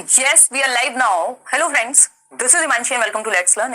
Yes we are live now. Hello friends, this is Himanshi and welcome to let's learn.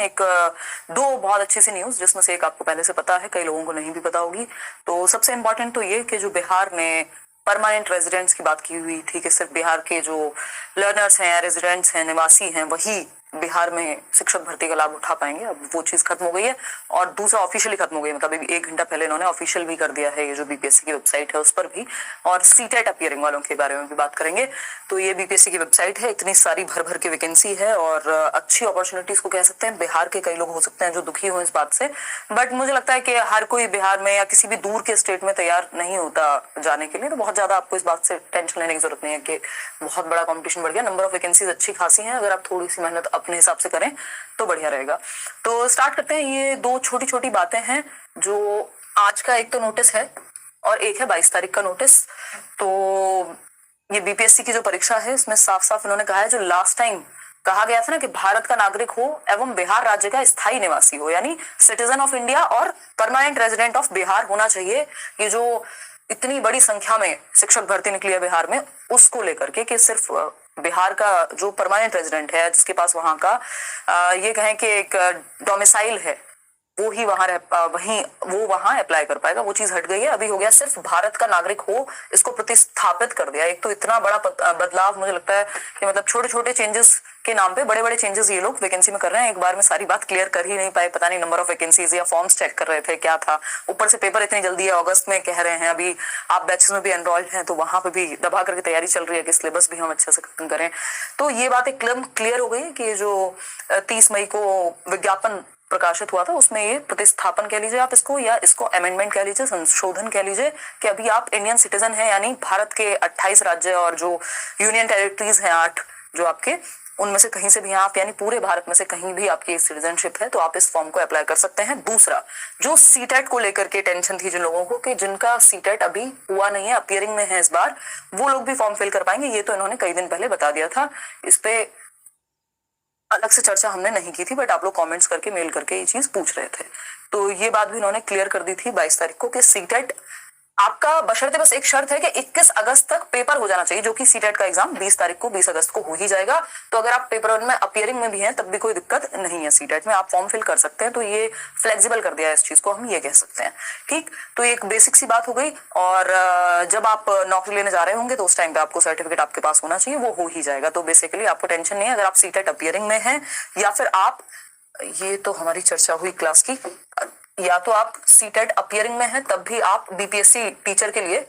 दो बहुत अच्छी सी news, जिसमें से एक आपको पहले से पता है, कई लोगों को नहीं भी पता होगी। तो सबसे इम्पोर्टेंट तो ये कि जो बिहार में परमानेंट रेजिडेंट्स की बात की हुई थी कि सिर्फ बिहार के जो लर्नर्स हैं, रेजिडेंट्स हैं, निवासी हैं, वही बिहार में शिक्षक भर्ती का लाभ उठा पाएंगे, अब वो चीज खत्म हो गई है। और दूसरा ऑफिशियली खत्म हो गई, मतलब एक घंटा पहले इन्होंने ऑफिशियल भी कर दिया है, ये जो बीपीएससी की वेबसाइट है उस पर भी। और सीटेट अपीयरिंग वालों के बारे में भी बात करेंगे। तो ये बीपीएससी की वेबसाइट है, इतनी सारी भर भर के वैकेंसी है और अच्छी अपॉर्चुनिटीज को कह सकते हैं। बिहार के कई लोग हो सकते हैं जो दुखी हो इस बात से, बट मुझे लगता है कि हर कोई बिहार में या किसी भी दूर के स्टेट में तैयार नहीं होता जाने के लिए। तो बहुत ज्यादा आपको इस बात से टेंशन लेने की जरूरत नहीं है कि बहुत बड़ा कंपटीशन बढ़ गया। नंबर ऑफ वैकेंसीज अच्छी खासी हैं, अगर आप थोड़ी सी मेहनत अपने हिसाब से करें तो बढ़िया रहेगा। तो स्टार्ट करते हैं। ये दो छोटी छोटी बातें हैं जो आज का एक तो नोटिस है और एक है 22 तारीख का नोटिस। तो ये बीपीएससी की जो परीक्षा है इसमें साफ साफ इन्होंने कहा है, जो लास्ट टाइम कहा गया था ना कि भारत का नागरिक हो एवं बिहार राज्य का स्थायी निवासी हो, यानी सिटीजन ऑफ इंडिया और परमानेंट रेजिडेंट ऑफ बिहार होना चाहिए। ये जो इतनी बड़ी संख्या में शिक्षक भर्ती निकली है बिहार में, उसको लेकर के कि सिर्फ बिहार का जो परमानेंट रेजिडेंट है, जिसके पास वहां का ये कहें कि एक डोमिसाइल है, वो ही वहां वहीं वो वहां अप्लाई कर पाएगा। वो चीज हट गई है, अभी हो गया सिर्फ भारत का नागरिक हो, इसको प्रतिस्थापित कर दिया। एक तो इतना बड़ा बदलाव, मुझे लगता है कि मतलब छोटे छोटे चेंजेस के नाम पे बड़े बड़े चेंजेस ये लोग वैकेंसी में कर रहे हैं। एक बार में सारी बात क्लियर कर ही नहीं पाए, पता नहीं नंबर ऑफ वैकेंसीज या फॉर्म्स चेक कर रहे थे क्या था। ऊपर से पेपर इतनी जल्दी है, अगस्त में कह रहे हैं। अभी आप बैचेस में भी एनरोल्ड हैं तो वहां पे भी दबा करके तैयारी चल रही है कि सिलेबस भी हम अच्छे से खत्म करें। तो ये बात एकदम क्लियर हो गई कि जो 30 मई को विज्ञापन प्रकाशित हुआ था उसमें ये प्रतिस्थापन कह लीजिए आप इसको, या इसको अमेंडमेंट कह लीजिए, संशोधन कह लीजिए, कि अभी आप इंडियन सिटीजन हैं, यानी भारत के 28 राज्य और जो यूनियन टेरिटरीज हैं 8 जो आपके, उनमें से कहीं से भी आप, यानी पूरे भारत में से कहीं भी आपकी सिटीजनशिप है तो आप इस फॉर्म को अप्लाई कर सकते हैं। दूसरा, जो सीटेट को लेकर के टेंशन थी जिन लोगों को कि जिनका सीटेट अभी हुआ नहीं है, अपीयरिंग में है इस बार, वो लोग भी फॉर्म फिल कर पाएंगे। ये तो इन्होंने कई दिन पहले बता दिया था, इस पे अलग से चर्चा हमने नहीं की थी, बट आप लोग कमेंट्स करके, मेल करके ये चीज पूछ रहे थे। तो ये बात भी इन्होंने क्लियर कर दी थी 22 तारीख को कि सीटेट आपका, बशर्ते बस एक शर्त है कि 21 अगस्त तक पेपर हो जाना चाहिए, जो कि सीटेट का एग्जाम 20 तारीख को 20 अगस्त को हो ही जाएगा। तो अगर आप पेपर 1 में अपीयरिंग में भी हैं तब भी कोई दिक्कत नहीं है, सीटेट में आप फॉर्म फिल कर सकते हैं। तो ये फ्लेक्सिबल कर दिया है इस चीज को, हम ये कह सकते हैं। ठीक, तो एक बेसिक सी बात हो गई। और जब आप नौकरी लेने जा रहे होंगे तो उस टाइम पे आपको सर्टिफिकेट आपके पास होना चाहिए, वो हो ही जाएगा। तो बेसिकली आपको टेंशन नहीं है अगर आप सीटेट अपीयरिंग में हैं, या फिर आप, ये तो हमारी चर्चा हुई क्लास की, या तो आप सीटेट अपीयरिंग में हैं तब भी आप बीपीएससी टीचर के लिए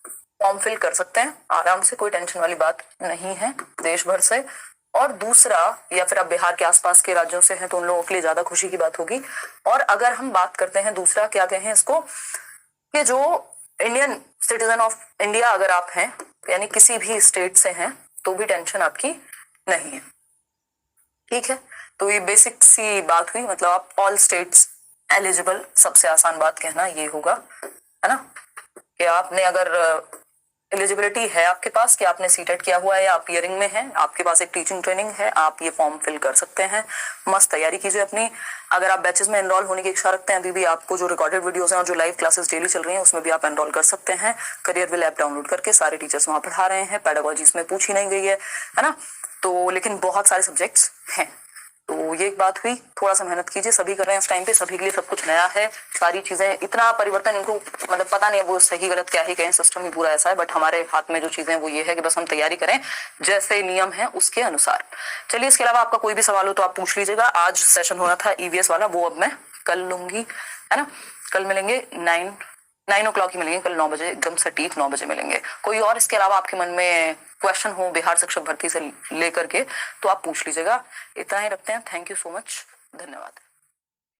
फॉर्म फिल कर सकते हैं आराम से, कोई टेंशन वाली बात नहीं है देश भर से। और दूसरा, या फिर आप बिहार के आसपास के राज्यों से हैं तो उन लोगों के लिए ज्यादा खुशी की बात होगी। और अगर हम बात करते हैं दूसरा, क्या कहें इसको, कि जो इंडियन सिटीजन ऑफ इंडिया अगर आप हैं, यानी किसी भी स्टेट से हैं, तो भी टेंशन आपकी नहीं है। ठीक है, तो ये बेसिक सी बात हुई, मतलब आप ऑल स्टेट्स एलिजिबल, सबसे आसान बात कहना ये होगा, है ना, कि आपने अगर एलिजिबिलिटी है आपके पास कि आपने सीटेट किया हुआ है या अपीयरिंग में है, आपके पास एक टीचिंग ट्रेनिंग है, आप ये फॉर्म फिल कर सकते हैं। मस्त तैयारी कीजिए अपनी। अगर आप बैचेस में एनरोल होने की इच्छा रखते हैं, अभी भी आपको जो रिकॉर्डेड वीडियोस हैं और जो लाइव क्लासेस डेली चल रही हैं उसमें भी आप एनरोल कर सकते हैं। करियर विल ऐप डाउनलोड करके सारे टीचर्स वहां पढ़ा रहे हैं, पेडागोजी इसमें पूछी नहीं गई है ना। तो लेकिन बहुत सारे सब्जेक्ट्स हैं। तो ये एक बात हुई, थोड़ा सा मेहनत कीजिए, सभी कर रहे हैं इस टाइम पे, सभी के लिए सब कुछ नया है, सारी चीजें, इतना परिवर्तन इनको मतलब पता नहीं है, वो सही गलत क्या ही कहें, सिस्टम ही पूरा ऐसा है। बट हमारे हाथ में जो चीजें वो ये है कि बस हम तैयारी करें जैसे नियम है उसके अनुसार। चलिए, इसके अलावा आपका कोई भी सवाल हो तो आप पूछ लीजिएगा। आज सेशन होना था ईवीएस वाला, वो अब मैं कल लूंगी, है ना। कल मिलेंगे 9 o'clock ही मिलेंगे, कल 9 बजे, एकदम सटीक 9 बजे मिलेंगे। कोई और इसके अलावा आपके मन में क्वेश्चन हो बिहार शिक्षक भर्ती से लेकर के तो आप पूछ लीजिएगा। इतना ही रखते हैं। थैंक यू सो मच, धन्यवाद।